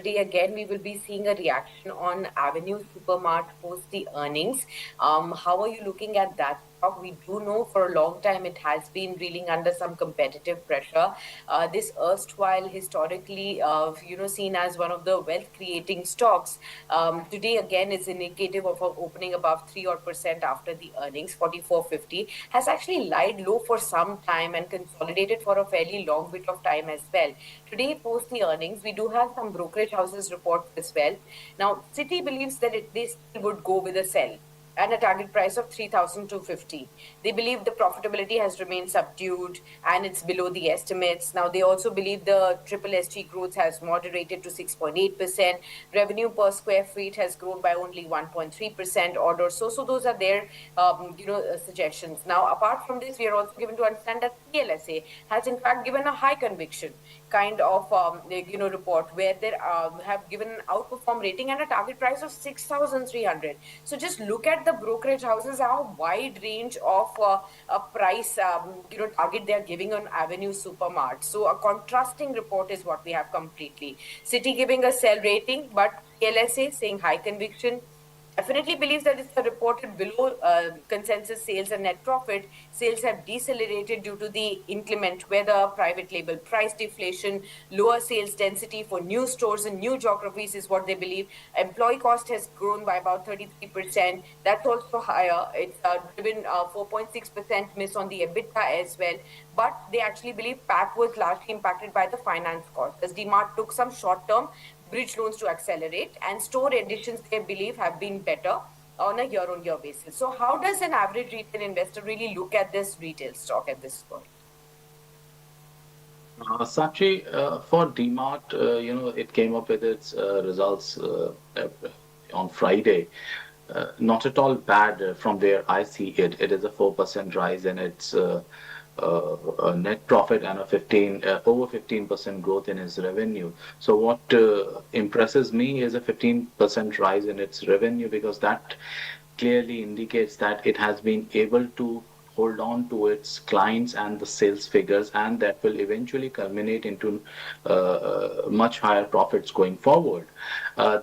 Today again we will be seeing a reaction on Avenue Supermart post the earnings. How are you looking at that stock? We do know for a long time it has been reeling under some competitive pressure. This erstwhile historically, seen as one of the wealth creating stocks, today again is indicative of a opening above 3% after the earnings. 44.50 has actually lied low for some time and consolidated for a fairly long bit of time as well. Today, post the earnings, we do have some brokerage houses reports as well. Now, Citi believes that they still would go with a sell and a target price of 3,250. They believe the profitability has remained subdued and it's below the estimates. Now, they also believe the SSSG growth has moderated to 6.8%. Revenue per square feet has grown by only 1.3% odd or so. So those are their, suggestions. Now, apart from this, we are also given to understand that CLSA has in fact given a high conviction kind of report where they have given an outperform rating and a target price of 6,300. So just look at the brokerage houses, how wide range of a price target they are giving on Avenue Supermart. So a contrasting report is what we have completely. Citi giving a sell rating, but CLSA saying high conviction. Definitely believes that it's reported below consensus sales and net profit. Sales have decelerated due to the inclement weather, private label price deflation, lower sales density for new stores and new geographies is what they believe. Employee cost has grown by about 33%. That's also higher. It's driven 4.6% miss on the EBITDA as well. But they actually believe PAT was largely impacted by the finance cost, as DMart took some short-term bridge loans to accelerate, and store additions they believe have been better on a year-on-year basis. So how does an average retail investor really look at this retail stock at this point? Sakshi, for DMart, it came up with its results on Friday. Not at all bad from where I see it. It is a 4% rise in its net profit and a 15% growth in its revenue. So what impresses me is a 15% rise in its revenue, because that clearly indicates that it has been able to hold on to its clients and the sales figures, and that will eventually culminate into much higher profits going forward.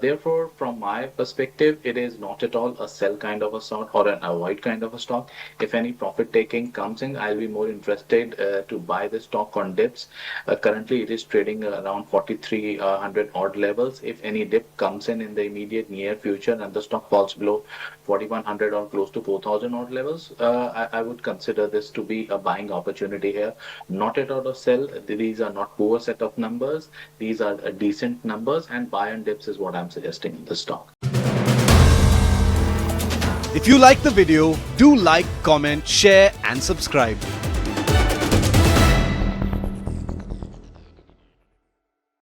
Therefore, from my perspective, it is not at all a sell kind of a stock or an avoid kind of a stock. If any profit taking comes in, I'll be more interested to buy the stock on dips. Currently, it is trading around 4,300 odd levels. If any dip comes in the immediate near future and the stock falls below 4,100 or close to 4,000 odd levels, I would consider this to be a buying opportunity here. Not at all a sell. These are not poor set of numbers. These are decent numbers, and buy on dips is what I'm suggesting in the stock. If you like the video, do like, comment, share and subscribe.